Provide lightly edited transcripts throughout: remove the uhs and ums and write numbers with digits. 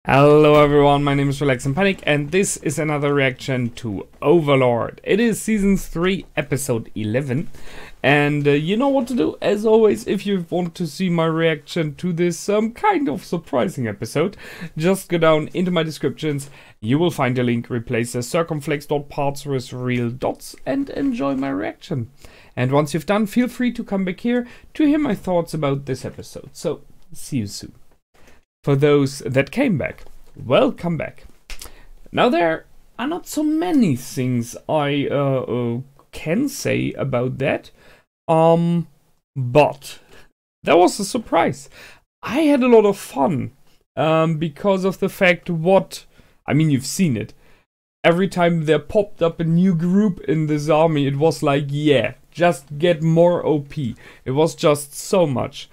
Hello everyone, my name is Relax and Panic, and this is another reaction to Overlord. It is Season 3, Episode 11, and you know what to do. As always, if you want to see my reaction to this kind of surprising episode, just go down into my descriptions. You will find a link, replace the circumflex.parts with real dots, and enjoy my reaction. And once you've done, feel free to come back here to hear my thoughts about this episode. So, see you soon. For those that came back, welcome back. Now there are not so many things I can say about that, but that was a surprise. I had a lot of fun because of the fact you've seen it. Every time there popped up a new group in this army, it was like, yeah, just get more OP. It was just so much.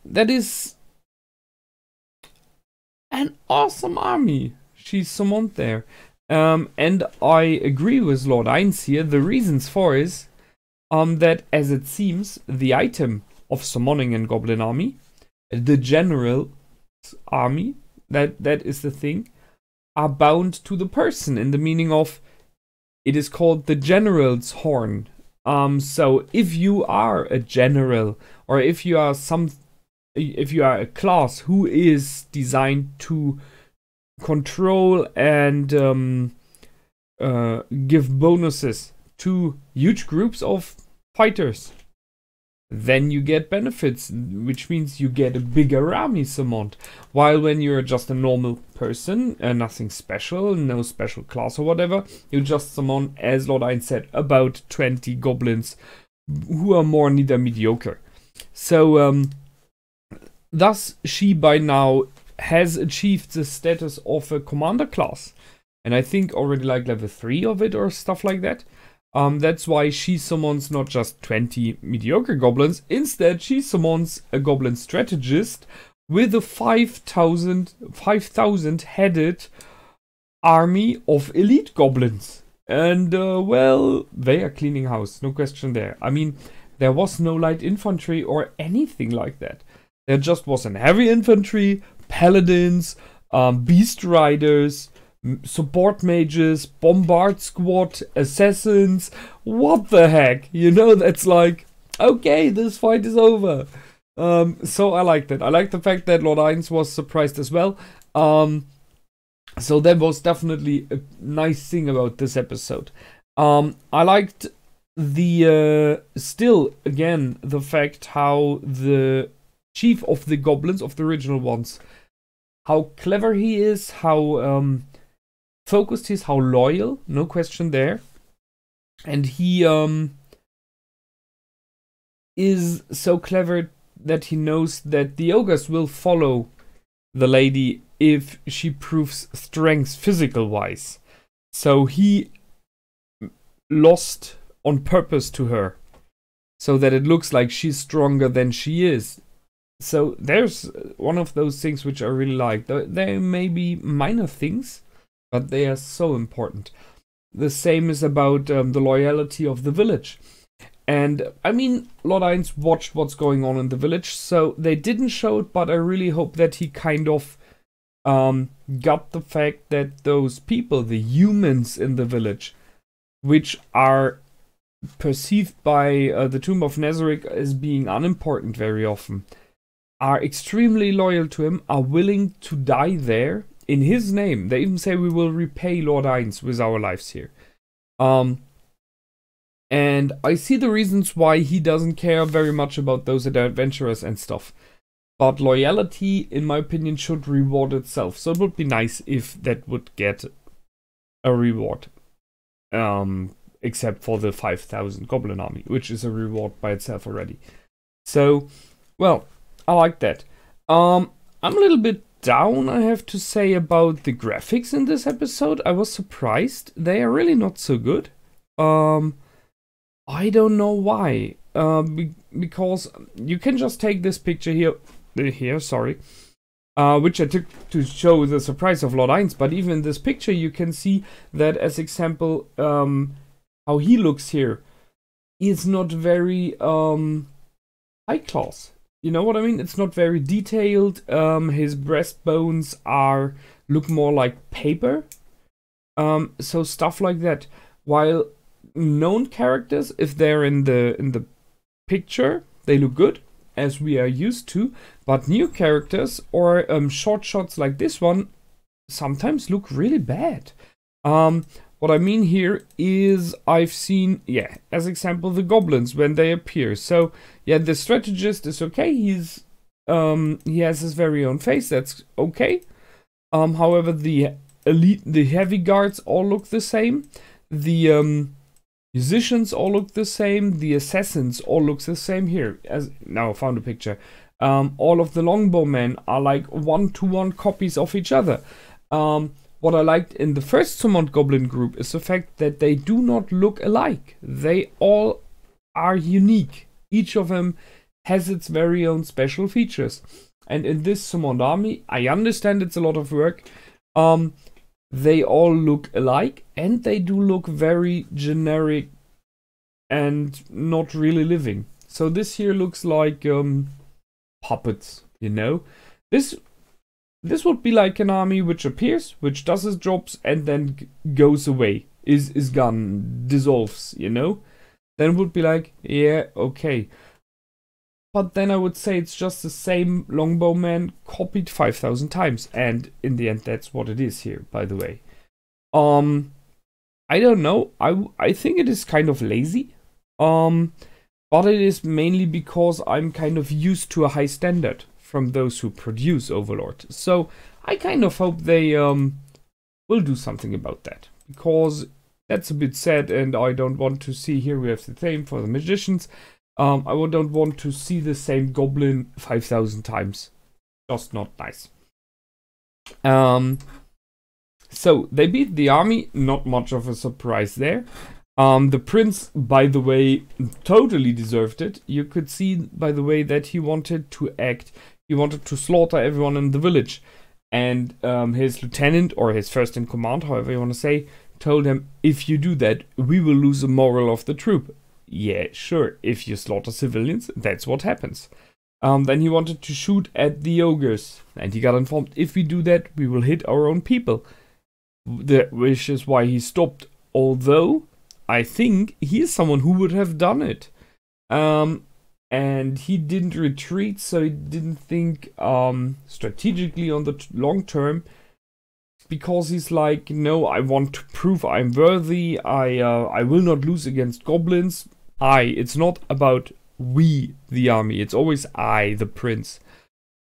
That is an awesome army she's summoned there. And I agree with Lord Ainz here. The reasons for is that, as it seems, the item of summoning a goblin army, the general's army, that is the thing, are bound to the person, in the meaning of it is called the general's horn. So if you are a general, or if you are a class who is designed to control and give bonuses to huge groups of fighters, then you get benefits, which means you get a bigger army summoned. While when you're just a normal person, nothing special, no special class or whatever, you just summon, as Lord Ainz said, about 20 goblins who are more neither mediocre. So, thus, she by now has achieved the status of a commander class. And I think already like level 3 of it or stuff like that. That's why she summons not just 20 mediocre goblins. Instead, she summons a goblin strategist with a 5,000 headed army of elite goblins. And, well, they are cleaning house. No question there. I mean, there was no light infantry or anything like that. There just was an heavy infantry, paladins, beast riders, support mages, bombard squad, assassins. What the heck? You know, that's like, okay, this fight is over. So I liked it. I like the fact that Lord Ainz was surprised as well. So that was definitely a nice thing about this episode. I liked the, still, again, the fact how the chief of the goblins, of the original ones, how clever he is, how focused he is, how loyal, no question there. And he is so clever that he knows that the ogres will follow the lady if she proves strength physical wise. So he lost on purpose to her, so that it looks like she's stronger than she is. So there's one of those things which I really like. They may be minor things, but they are so important. The same is about the loyalty of the village. And I mean, Lord Ainz watched what's going on in the village, so they didn't show it, but I really hope that he kind of got the fact that those people, the humans in the village, which are perceived by the Tomb of Nazarick as being unimportant very often, are extremely loyal to him, are willing to die there in his name. They even say, we will repay Lord Ainz with our lives here. And I see the reasons why he doesn't care very much about those adventurers and stuff. But loyalty, in my opinion, should reward itself. So it would be nice if that would get a reward. Except for the 5,000 goblin army, which is a reward by itself already. So, well, I like that. I'm a little bit down, I have to say, about the graphics in this episode. I was surprised. They are really not so good. I don't know why. Because you can just take this picture here, which I took to show the surprise of Lord Ainz. But even in this picture, you can see that, as example, how he looks here is not very high class. you know what I mean? It's not very detailed. His breastbones look more like paper. So stuff like that. While known characters, if they're in the picture, they look good, as we are used to. But new characters or short shots like this one sometimes look really bad. What I mean here is I've seen, as example, the goblins when they appear. So yeah, the strategist is okay. He has his very own face. That's okay. However, the elite, the heavy guards all look the same. The musicians all look the same. The assassins all look the same here. As now I found a picture. All of the longbowmen are like 1-to-1 copies of each other. What I liked in the first summoned goblin group is the fact that they do not look alike. They all are unique. Each of them has its very own special features. And in this summoned army, I understand it's a lot of work. They all look alike, and they do look very generic and not really living. So this here looks like puppets, you know. This would be like an army which appears, which does its jobs, and then goes away, is gone, dissolves, you know. Then would be like, yeah, okay. But then I would say it's just the same longbowman copied 5,000 times, and in the end, that's what it is here, by the way. I don't know. I think it is kind of lazy. But it is mainly because I'm kind of used to a high standard from those who produce Overlord. So I kind of hope they will do something about that, because that's a bit sad, and I don't want to see, here we have the theme for the magicians. I don't want to see the same goblin 5,000 times. Just not nice. So they beat the army, not much of a surprise there. The prince, by the way, totally deserved it. You could see, by the way, that he wanted to slaughter everyone in the village. And his lieutenant, or his first in command, however you want to say, told him, if you do that, we will lose the morale of the troop. Yeah, sure, if you slaughter civilians, that's what happens. Then he wanted to shoot at the ogres, and he got informed, if we do that, we will hit our own people. Which is why he stopped, although I think he is someone who would have done it. And he didn't retreat, so he didn't think strategically on the long term, because he's like, no, I want to prove I'm worthy. I will not lose against goblins. It's not about we, the army. It's always I, the prince.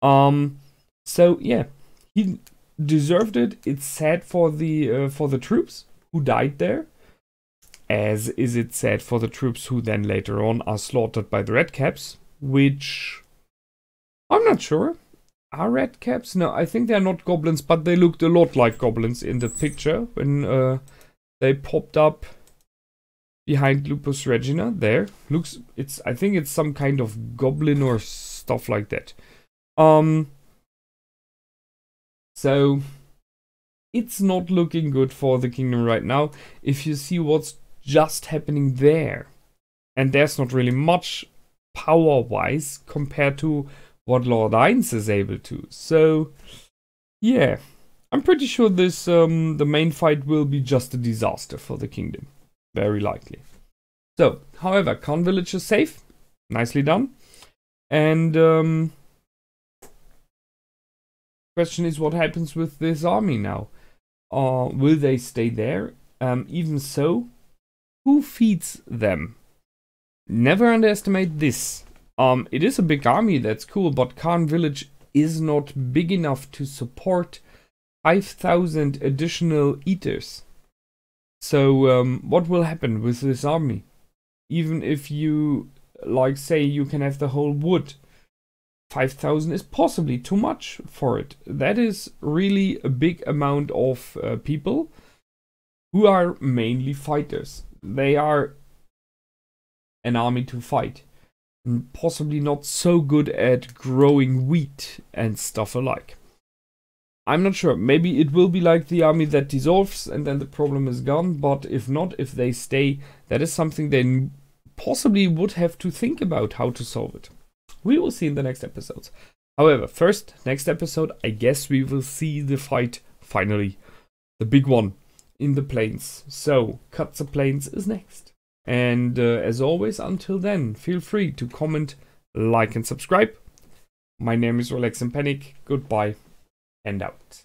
So yeah, he deserved it. It's sad for the troops who died there, as is it sad for the troops who then later on are slaughtered by the redcaps, which I'm not sure. Are redcaps? No, I think they're not goblins, but they looked a lot like goblins in the picture when they popped up behind Lupus Regina. There I think it's some kind of goblin or stuff like that. So it's not looking good for the kingdom right now. If you see what's just happening there, and there's not really much power-wise compared to what Lord Ainz is able to. So yeah, I'm pretty sure this the main fight will be just a disaster for the kingdom, very likely. So, however, Khan village is safe, nicely done, and question is what happens with this army now. Will they stay there? Even so, who feeds them? Never underestimate this. It is a big army, that's cool, but Khan village is not big enough to support 5,000 additional eaters. So what will happen with this army? Even if you, like, say you can have the whole wood, 5,000 is possibly too much for it. That is really a big amount of people who are mainly fighters. They are an army to fight, and possibly not so good at growing wheat and stuff alike. I'm not sure. Maybe it will be like the army that dissolves and then the problem is gone, but if not, if they stay, that is something they possibly would have to think about how to solve it. We will see in the next episodes. However, first, next episode, I guess we will see the fight, finally. The big one, in the plains. So, Cut the Plains is next. And as always, until then, feel free to comment, like and subscribe. My name is Relax and Panic. Goodbye and out.